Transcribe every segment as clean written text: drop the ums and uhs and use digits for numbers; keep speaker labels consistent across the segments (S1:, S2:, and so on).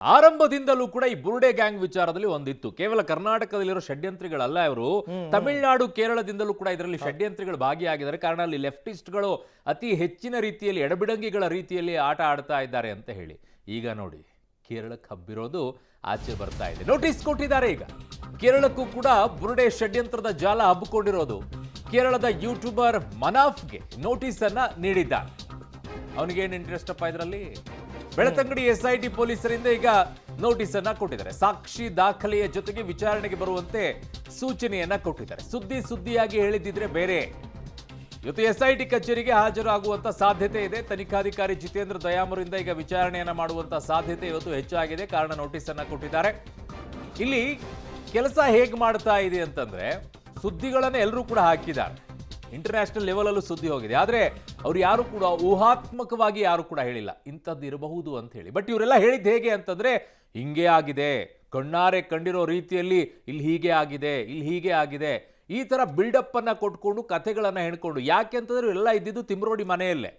S1: ಆರಂಭದಿಂದಲೂ ಕೂಡ ಈ ಬುರುಡೆ ಗ್ಯಾಂಗ್ ವಿಚಾರದಲ್ಲಿ ಒಂದಿತ್ತು. ಕೇವಲ ಕರ್ನಾಟಕದಲ್ಲಿರೋ ಷಡ್ಯಂತ್ರಿಗಳಲ್ಲ ಇವರು, ತಮಿಳುನಾಡು ಕೇರಳದಿಂದಲೂ ಕೂಡ ಇದರಲ್ಲಿ ಷಡ್ಯಂತ್ರಿಗಳು ಭಾಗಿಯಾಗಿದ್ದಾರೆ. ಕಾರಣ ಅಲ್ಲಿ ಲೆಫ್ಟಿಸ್ಟ್ಗಳು ಅತಿ ಹೆಚ್ಚಿನ ರೀತಿಯಲ್ಲಿ ಎಡಬಿಡಂಗಿಗಳ ರೀತಿಯಲ್ಲಿ ಆಟ ಆಡ್ತಾ ಇದ್ದಾರೆ ಅಂತ ಹೇಳಿ. ಈಗ ನೋಡಿ, ಕೇರಳಕ್ಕೆ ಹಬ್ಬಿರೋದು ಆಚೆ ಬರ್ತಾ ಇದೆ. ನೋಟಿಸ್ ಕೊಟ್ಟಿದ್ದಾರೆ. ಈಗ ಕೇರಳಕ್ಕೂ ಕೂಡ ಬುರುಡೆ ಷಡ್ಯಂತ್ರದ ಜಾಲ ಹಬ್ಬಿಕೊಂಡಿರೋದು. ಕೇರಳದ ಯೂಟ್ಯೂಬರ್ ಮನಾಫ್ಗೆ ನೋಟಿಸ್ ಅನ್ನ ನೀಡಿದ್ದಾರೆ. ಅವನಿಗೇನು ಇಂಟ್ರೆಸ್ಟ್ ಅಪ್ಪ ಇದರಲ್ಲಿ? ಬೆಳತಂಗಡಿ SIT ಪೊಲೀಸರಿಂದ ಈಗ ನೋಟಿಸ್ ಅನ್ನ ಕೊಟ್ಟಿದ್ದಾರೆ. ಸಾಕ್ಷಿ ದಾಖಲೆಯ ಜೊತೆಗೆ ವಿಚಾರಣೆಗೆ ಬರುವಂತೆ ಸೂಚನೆಯನ್ನ ಕೊಟ್ಟಿದ್ದಾರೆ. ಸುದ್ದಿಯಾಗಿ ಹೇಳಿದ್ರೆ ಬೇರೆ. ಇವತ್ತು SIT ಕಚೇರಿಗೆ ಹಾಜರಾಗುವಂತ ಸಾಧ್ಯತೆ ಇದೆ. ತನಿಖಾಧಿಕಾರಿ ಜಿತೇಂದ್ರ ದಯಾಮರಿಂದ ಈಗ ವಿಚಾರಣೆಯನ್ನ ಮಾಡುವಂತ ಸಾಧ್ಯತೆ ಇವತ್ತು ಹೆಚ್ಚಾಗಿದೆ. ಕಾರಣ ನೋಟಿಸ್ ಅನ್ನ ಕೊಟ್ಟಿದ್ದಾರೆ. ಇಲ್ಲಿ ಕೆಲಸ ಹೇಗೆ ಮಾಡ್ತಾ ಇದೆ ಅಂತಂದ್ರೆ, ಸುದ್ದಿಗಳನ್ನ ಎಲ್ಲರೂ ಕೂಡ ಹಾಕಿದ್ದಾರೆ. ಇಂಟರ್ನ್ಯಾಷನಲ್ ಲೆವೆಲ್ ಅಲ್ಲೂ ಸುದ್ದಿ ಹೋಗಿದೆ. ಆದ್ರೆ ಅವ್ರು ಯಾರು ಕೂಡ ಊಹಾತ್ಮಕವಾಗಿ ಯಾರು ಕೂಡ ಹೇಳಿಲ್ಲ ಇಂಥದ್ದು ಇರಬಹುದು ಅಂತ ಹೇಳಿ. ಬಟ್ ಇವರೆಲ್ಲ ಹೇಳಿದ್ದು ಹೇಗೆ ಅಂತಂದ್ರೆ, ಹಿಂಗೆ ಆಗಿದೆ, ಕಣ್ಣಾರೆ ಕಂಡಿರೋ ರೀತಿಯಲ್ಲಿ ಇಲ್ಲಿ ಹೀಗೆ ಆಗಿದೆ, ಇಲ್ಲಿ ಹೀಗೆ ಆಗಿದೆ, ಈ ತರ ಬಿಲ್ಡಪ್ ಅನ್ನ ಕೊಟ್ಕೊಂಡು ಕಥೆಗಳನ್ನ ಹೆಣ್ಕೊಂಡು. ಯಾಕೆ ಅಂತಂದ್ರೆ ಇವರೆಲ್ಲ ಇದ್ದಿದ್ದು ತಿಮ್ರೋಡಿ ಮನೆಯಲ್ಲೇ.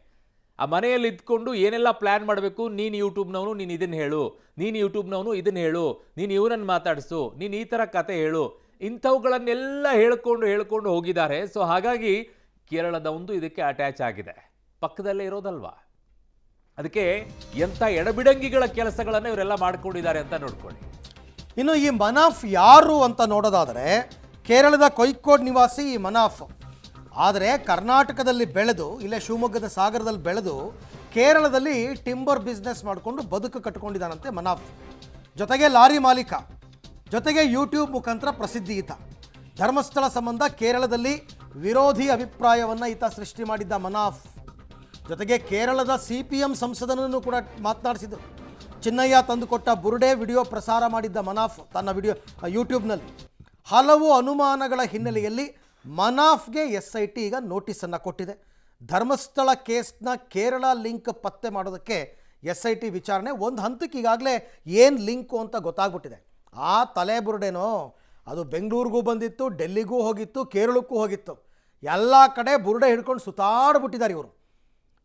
S1: ಆ ಮನೆಯಲ್ಲಿ ಇದ್ಕೊಂಡು ಏನೆಲ್ಲ ಪ್ಲಾನ್ ಮಾಡಬೇಕು, ನೀನು ಯೂಟ್ಯೂಬ್ನವನು ನೀನು ಇದನ್ನ ಹೇಳು, ನೀನು ಯೂಟ್ಯೂಬ್ನವನು ಇದನ್ನ ಹೇಳು, ನೀನು ಇವನನ್ನು ಮಾತಾಡಿಸು, ನೀನು ಈ ತರ ಕತೆ ಹೇಳು, ಇಂಥವುಗಳನ್ನೆಲ್ಲ ಹೇಳ್ಕೊಂಡು ಹೋಗಿದ್ದಾರೆ. ಸೊ ಹಾಗಾಗಿ ಕೇರಳದ ಒಂದು ಇದಕ್ಕೆ ಅಟ್ಯಾಚ್ ಆಗಿದೆ, ಪಕ್ಕದಲ್ಲೇ ಇರೋದಲ್ವಾ. ಅದಕ್ಕೆ ಎಂಥ ಎಡಬಿಡಂಗಿಗಳ ಕೆಲಸಗಳನ್ನು ಇವರೆಲ್ಲ ಮಾಡ್ಕೊಂಡಿದ್ದಾರೆ ಅಂತ ನೋಡ್ಕೊಳ್ಳಿ.
S2: ಇನ್ನು ಈ ಮನಾಫ್ ಯಾರು ಅಂತ ನೋಡೋದಾದರೆ, ಕೇರಳದ ಕೊಯ್ಕೋಡ್ ನಿವಾಸಿ ಈ ಮನಾಫ್. ಆದರೆ ಕರ್ನಾಟಕದಲ್ಲಿ ಬೆಳೆದು, ಇಲ್ಲೇ ಶಿವಮೊಗ್ಗದ ಸಾಗರದಲ್ಲಿ ಬೆಳೆದು ಕೇರಳದಲ್ಲಿ ಟಿಂಬರ್ ಬಿಸ್ನೆಸ್ ಮಾಡಿಕೊಂಡು ಬದುಕು ಕಟ್ಕೊಂಡಿದ್ದಾನಂತೆ ಮನಾಫ್. ಜೊತೆಗೆ ಲಾರಿ ಮಾಲೀಕ, ಜೊತೆಗೆ ಯೂಟ್ಯೂಬ್ ಮುಖಾಂತರ ಪ್ರಸಿದ್ಧಿ ಈತ. ಧರ್ಮಸ್ಥಳ ಸಂಬಂಧ ಕೇರಳದಲ್ಲಿ ವಿರೋಧಿ ಅಭಿಪ್ರಾಯವನ್ನು ಈತ ಸೃಷ್ಟಿ ಮಾಡಿದ್ದ ಮನಾಫ್. ಜೊತೆಗೆ ಕೇರಳದ CPM ಸಂಸದನನ್ನು ಕೂಡ ಮಾತನಾಡಿಸಿದರು. ಚಿನ್ನಯ್ಯ ತಂದುಕೊಟ್ಟ ಬುರುಡೆ ವಿಡಿಯೋ ಪ್ರಸಾರ ಮಾಡಿದ್ದ ಮನಾಫ್ ತನ್ನ ವಿಡಿಯೋ ಯೂಟ್ಯೂಬ್ನಲ್ಲಿ. ಹಲವು ಅನುಮಾನಗಳ ಹಿನ್ನೆಲೆಯಲ್ಲಿ ಮನಾಫ್ಗೆ SIT ಈಗ ನೋಟಿಸನ್ನು ಕೊಟ್ಟಿದೆ. ಧರ್ಮಸ್ಥಳ ಕೇಸ್ನ ಕೇರಳ ಲಿಂಕ್ ಪತ್ತೆ ಮಾಡೋದಕ್ಕೆ SIT ವಿಚಾರಣೆ ಒಂದು ಹಂತಕ್ಕೆ ಈಗಾಗಲೇ ಏನು ಲಿಂಕು ಅಂತ ಗೊತ್ತಾಗ್ಬಿಟ್ಟಿದೆ. ಆ ತಲೆ ಬುರುಡೆನೋ ಅದು ಬೆಂಗಳೂರಿಗೂ ಬಂದಿತ್ತು, ಡೆಲ್ಲಿಗೂ ಹೋಗಿತ್ತು, ಕೇರಳಕ್ಕೂ ಹೋಗಿತ್ತು. ಎಲ್ಲ ಕಡೆ ಬುರುಡೆ ಹಿಡ್ಕೊಂಡು ಸುತ್ತಾಡ್ಬಿಟ್ಟಿದ್ದಾರೆ ಇವರು.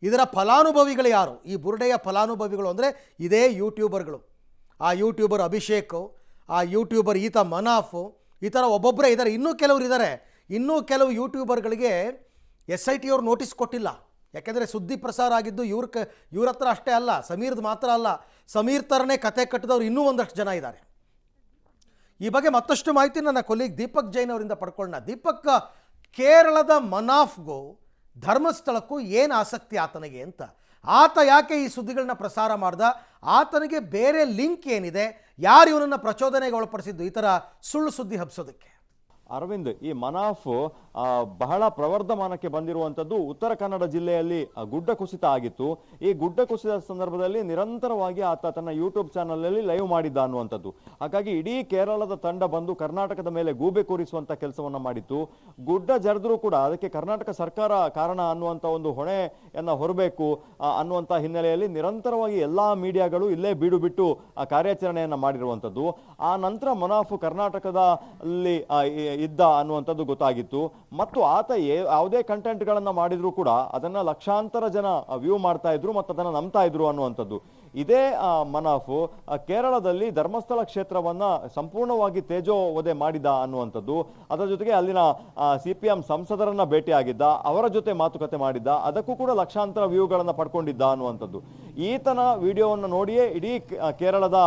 S2: ಇದರ ಫಲಾನುಭವಿಗಳು ಯಾರು? ಈ ಬುರುಡೆಯ ಫಲಾನುಭವಿಗಳು ಅಂದರೆ ಇದೇ ಯೂಟ್ಯೂಬರ್ಗಳು. ಆ ಯೂಟ್ಯೂಬರ್ ಅಭಿಷೇಕ್, ಆ ಯೂಟ್ಯೂಬರ್ ಈತ ಮನಾಫು, ಈ ಥರ ಒಬ್ಬೊಬ್ಬರೇ ಇದ್ದಾರೆ. ಇನ್ನೂ ಕೆಲವರು ಇದ್ದಾರೆ. ಇನ್ನೂ ಕೆಲವು ಯೂಟ್ಯೂಬರ್ಗಳಿಗೆ SIT ಅವರು ನೋಟಿಸ್ ಕೊಟ್ಟಿಲ್ಲ. ಯಾಕೆಂದರೆ ಸುದ್ದಿ ಪ್ರಸಾರ ಆಗಿದ್ದು ಇವ್ರ ಹತ್ರ ಅಷ್ಟೇ ಅಲ್ಲ, ಸಮೀರ್ದು ಮಾತ್ರ ಅಲ್ಲ, ಸಮೀರ್ ಥರನೇ ಕತೆ ಕಟ್ಟಿದವರು ಇನ್ನೂ ಒಂದಷ್ಟು ಜನ ಇದ್ದಾರೆ. ಈ ಬಗ್ಗೆ ಮತ್ತಷ್ಟು ಮಾಹಿತಿ ನನ್ನ ಕೊಲೀಗ್ ದೀಪಕ್ ಜೈನ್ ಅವರಿಂದ ಪಡ್ಕೊಳ್ಳೋಣ. ದೀಪಕ್, ಕೇರಳದ ಮನಾಫ್ಗೂ ಧರ್ಮಸ್ಥಳಕ್ಕೂ ಏನು ಆಸಕ್ತಿ ಆತನಿಗೆ ಅಂತ? ಆತ ಯಾಕೆ ಈ ಸುದ್ದಿಗಳನ್ನ ಪ್ರಸಾರ ಮಾಡ್ದ? ಆತನಿಗೆ ಬೇರೆ ಲಿಂಕ್ ಏನಿದೆ? ಯಾರು ಇವನನ್ನು ಪ್ರಚೋದನೆಗೆ ಒಳಪಡಿಸಿದ್ದು ಈ ಥರ ಸುಳ್ಳು ಸುದ್ದಿ ಹಬ್ಸೋದಕ್ಕೆ?
S3: ಅರವಿಂದ್, ಈ ಮನಾಫ್ ಬಹಳ ಪ್ರವರ್ಧಮಾನಕ್ಕೆ ಬಂದಿರುವಂಥದ್ದು ಉತ್ತರ ಕನ್ನಡ ಜಿಲ್ಲೆಯಲ್ಲಿ ಗುಡ್ಡ ಕುಸಿತ ಆಗಿತ್ತು. ಈ ಗುಡ್ಡ ಕುಸಿತ ಸಂದರ್ಭದಲ್ಲಿ ನಿರಂತರವಾಗಿ ಆತ ತನ್ನ ಯೂಟ್ಯೂಬ್ ಚಾನಲ್ನಲ್ಲಿ ಲೈವ್ ಮಾಡಿದ್ದ ಅನ್ನುವಂಥದ್ದು. ಹಾಗಾಗಿ ಇಡೀ ಕೇರಳದ ತಂಡ ಬಂದು ಕರ್ನಾಟಕದ ಮೇಲೆ ಗೂಬೆ ಕೂರಿಸುವಂಥ ಕೆಲಸವನ್ನು ಮಾಡಿತ್ತು. ಗುಡ್ಡ ಜರಿದ್ರೂ ಕೂಡ ಅದಕ್ಕೆ ಕರ್ನಾಟಕ ಸರ್ಕಾರ ಕಾರಣ ಅನ್ನುವಂಥ ಒಂದು ಹೊಣೆಯನ್ನು ಹೊರಬೇಕು ಅನ್ನುವಂಥ ಹಿನ್ನೆಲೆಯಲ್ಲಿ ನಿರಂತರವಾಗಿ ಎಲ್ಲ ಮೀಡಿಯಾಗಳು ಇಲ್ಲೇ ಬೀಡು ಬಿಟ್ಟು ಆ ಕಾರ್ಯಾಚರಣೆಯನ್ನು ಮಾಡಿರುವಂಥದ್ದು. ಆ ನಂತರ ಮನಾಫ್ ಕರ್ನಾಟಕದಲ್ಲಿ ಇದ್ದ ಅನ್ನುವಂಥದ್ದು ಗೊತ್ತಾಗಿತ್ತು. ಮತ್ತು ಆತ ಯಾವುದೇ ಕಂಟೆಂಟ್ಗಳನ್ನು ಮಾಡಿದ್ರು ಕೂಡ ಅದನ್ನ ಲಕ್ಷಾಂತರ ಜನ ವ್ಯೂ ಮಾಡ್ತಾ ಇದ್ರು ಮತ್ತು ಅದನ್ನು ನಂಬ್ತಾ ಇದ್ರು ಅನ್ನುವಂಥದ್ದು. ಇದೇ ಮನಾಫ್ ಕೇರಳದಲ್ಲಿ ಧರ್ಮಸ್ಥಳ ಕ್ಷೇತ್ರವನ್ನ ಸಂಪೂರ್ಣವಾಗಿ ತೇಜೋವಧೆ ಮಾಡಿದ ಅನ್ನುವಂಥದ್ದು. ಅದರ ಜೊತೆಗೆ ಅಲ್ಲಿನ CPM ಸಂಸದರನ್ನ ಭೇಟಿಯಾಗಿದ್ದ, ಅವರ ಜೊತೆ ಮಾತುಕತೆ ಮಾಡಿದ್ದ, ಅದಕ್ಕೂ ಕೂಡ ಲಕ್ಷಾಂತರ ವ್ಯೂಗಳನ್ನು ಪಡ್ಕೊಂಡಿದ್ದ ಅನ್ನುವಂಥದ್ದು. ಈತನ ವಿಡಿಯೋವನ್ನು ನೋಡಿಯೇ ಇಡೀ ಕೇರಳದ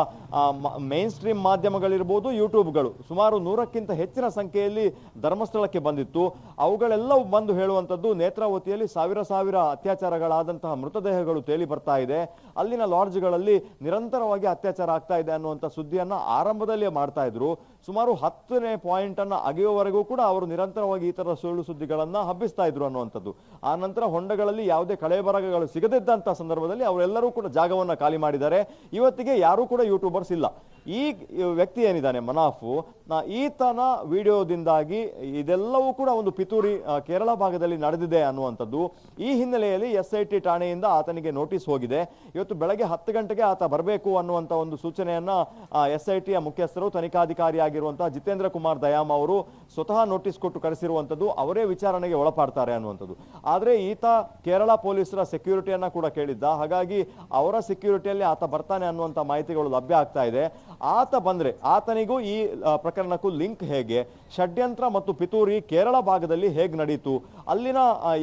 S3: ಮೇನ್ ಸ್ಟ್ರೀಮ್ ಮಾಧ್ಯಮಗಳಿರ್ಬೋದು, ಯೂಟ್ಯೂಬ್ಗಳು ಸುಮಾರು 100ಕ್ಕಿಂತ ಹೆಚ್ಚಿನ ಸಂಖ್ಯೆಯಲ್ಲಿ ಧರ್ಮಸ್ಥಳಕ್ಕೆ ಬಂದಿತ್ತು. ಅವುಗಳೆಲ್ಲವೂ ಬಂದು ಹೇಳುವಂಥದ್ದು, ನೇತ್ರಾವತಿಯಲ್ಲಿ ಸಾವಿರ ಅತ್ಯಾಚಾರಗಳಾದಂತಹ ಮೃತದೇಹಗಳು ತೇಲಿ ಬರ್ತಾ ಇದೆ, ಅಲ್ಲಿನ ಲಾಡ್ಜ್ಗಳಲ್ಲಿ ನಿರಂತರವಾಗಿ ಅತ್ಯಾಚಾರ ಆಗ್ತಾ ಇದೆ ಅನ್ನುವಂಥ ಸುದ್ದಿಯನ್ನ ಆರಂಭದಲ್ಲಿ ಮಾಡ್ತಾ ಇದ್ರು. ಸುಮಾರು 10ನೇ ಪಾಯಿಂಟ್ ಅನ್ನ ಅಗೆಯುವವರೆಗೂ ಕೂಡ ಅವರು ನಿರಂತರವಾಗಿ ಈ ತರ ಸುಳ್ಳು ಸುದ್ದಿಗಳನ್ನ ಹಬ್ಬಿಸ್ತಾ ಇದ್ರು ಅನ್ನುವಂಥದ್ದು. ಆ ನಂತರ ಹೊಂಡಗಳಲ್ಲಿ ಯಾವುದೇ ಕಳೆಬರಗಳು ಸಿಗದಿದ್ದಂತ ಸಂದರ್ಭದಲ್ಲಿ ಅವರೆಲ್ಲರೂ ಕೂಡ ಜಾಗವನ್ನ ಖಾಲಿ ಮಾಡಿದ್ದಾರೆ. ಇವತ್ತಿಗೆ ಯಾರೂ ಕೂಡ ಯೂಟ್ಯೂಬರ್ಸ್ ಇಲ್ಲ. ಈ ವ್ಯಕ್ತಿ ಏನಿದ್ದಾನೆ ಮನಾಫ್, ಈತನ ವಿಡಿಯೋದಿಂದಾಗಿ ಇದೆಲ್ಲವೂ ಕೂಡ ಒಂದು ಪಿತೂರಿ ಕೇರಳ ಭಾಗದಲ್ಲಿ ನಡೆದಿದೆ ಅನ್ನುವಂಥದ್ದು. ಈ ಹಿನ್ನೆಲೆಯಲ್ಲಿ SIT ಠಾಣೆಯಿಂದ ಆತನಿಗೆ ನೋಟಿಸ್ ಹೋಗಿದೆ. ಇವತ್ತು ಬೆಳಗ್ಗೆ 10 ಗಂಟೆಗೆ ಆತ ಬರಬೇಕು ಅನ್ನುವಂಥ ಒಂದು ಸೂಚನೆಯನ್ನ SITಯ ಮುಖ್ಯಸ್ಥರು ತನಿಖಾಧಿಕಾರಿಯಾಗಿರುವಂತಹ ಜಿತೇಂದ್ರ ಕುಮಾರ್ ದಯಾಮ್ ಅವರು ಸ್ವತಃ ನೋಟಿಸ್ ಕೊಟ್ಟು ಕರೆಸಿರುವಂಥದ್ದು. ಅವರೇ ವಿಚಾರಣೆಗೆ ಒಳಪಡ್ತಾರೆ ಅನ್ನುವಂಥದ್ದು. ಆದರೆ ಈತ ಕೇರಳ ಪೊಲೀಸರ ಸೆಕ್ಯೂರಿಟಿಯನ್ನ ಕೂಡ ಕೇಳಿದ್ದ. ಹಾಗಾಗಿ ಅವರ ಸೆಕ್ಯೂರಿಟಿಯಲ್ಲಿ ಆತ ಬರ್ತಾನೆ ಅನ್ನುವಂಥ ಮಾಹಿತಿಗಳು ಲಭ್ಯ ಆಗ್ತಾ ಇದೆ. ಆತ ಬಂದ್ರೆ ಆತನಿಗೂ ಈ ಪ್ರಕರಣಕ್ಕೂ ಲಿಂಕ್ ಹೇಗೆ, ಷಡ್ಯಂತ್ರ ಮತ್ತು ಪಿತೂರಿ ಕೇರಳ ಭಾಗದಲ್ಲಿ ಹೇಗೆ ನಡೀತು, ಅಲ್ಲಿನ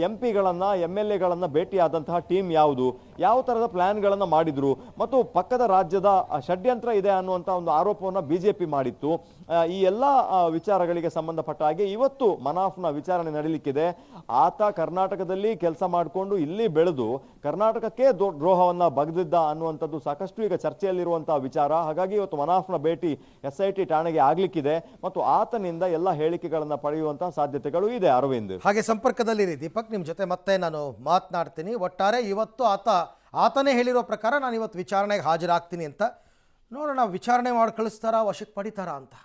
S3: MP ಗಳನ್ನ MLAಗಳನ್ನ ಭೇಟಿಯಾದಂತಹ ಟೀಮ್ ಯಾವುದು, ಯಾವ ತರಹದ ಪ್ಲಾನ್ಗಳನ್ನ ಮಾಡಿದ್ರು ಮತ್ತು ಪಕ್ಕದ ರಾಜ್ಯದ ಷಡ್ಯಂತ್ರ ಇದೆ ಅನ್ನುವಂಥ ಒಂದು ಆರೋಪವನ್ನು BJP ಮಾಡಿತ್ತು. ಈ ಎಲ್ಲ ವಿಚಾರಗಳಿಗೆ ಸಂಬಂಧಪಟ್ಟ ಹಾಗೆ ಇವತ್ತು ಮನಾಫ್ನ ವಿಚಾರಣೆ ನಡೀಲಿಕ್ಕಿದೆ. ಆತ ಕರ್ನಾಟಕದಲ್ಲಿ ಕೆಲಸ ಮಾಡಿಕೊಂಡು ಇಲ್ಲಿ ಬೆಳೆದು ಕರ್ನಾಟಕಕ್ಕೆ ದ್ರೋಹವನ್ನ ಬಗೆದಿದ್ದ ಅನ್ನುವಂಥದ್ದು ಸಾಕಷ್ಟು ಈಗ ಚರ್ಚೆಯಲ್ಲಿರುವಂತಹ ವಿಚಾರ. ಹಾಗಾಗಿ ಇವತ್ತು ಮನಾಫ್ನ ಭೇಟಿ SIT ಠಾಣೆಗೆ ಆಗ್ಲಿಕ್ಕಿದೆ ಮತ್ತು ಆತನಿಂದ ಎಲ್ಲ ಹೇಳಿಕೆಗಳನ್ನ ಪಡೆಯುವಂತಹ ಸಾಧ್ಯತೆಗಳು ಇದೆ. ಅರವಿಂದ್,
S2: ಹಾಗೆ ಸಂಪರ್ಕದಲ್ಲಿರಿ ದೀಪಕ್, ನಿಮ್ಮ ಜೊತೆ ಮತ್ತೆ ನಾನು ಮಾತನಾಡ್ತೀನಿ. ಒಟ್ಟಾರೆ ಇವತ್ತು ಆತನೇ ಹೇಳಿರೋ ಪ್ರಕಾರ ನಾನು ಇವತ್ತು ವಿಚಾರಣೆಗೆ ಹಾಜರಾಗ್ತೀನಿ ಅಂತ. ನೋಡೋಣ ವಿಚಾರಣೆ ಮಾಡಿ ಕಳಿಸ್ತಾರಾ, ವಶಕ್ಕೆ ಪಡಿತಾರಾ ಅಂತ.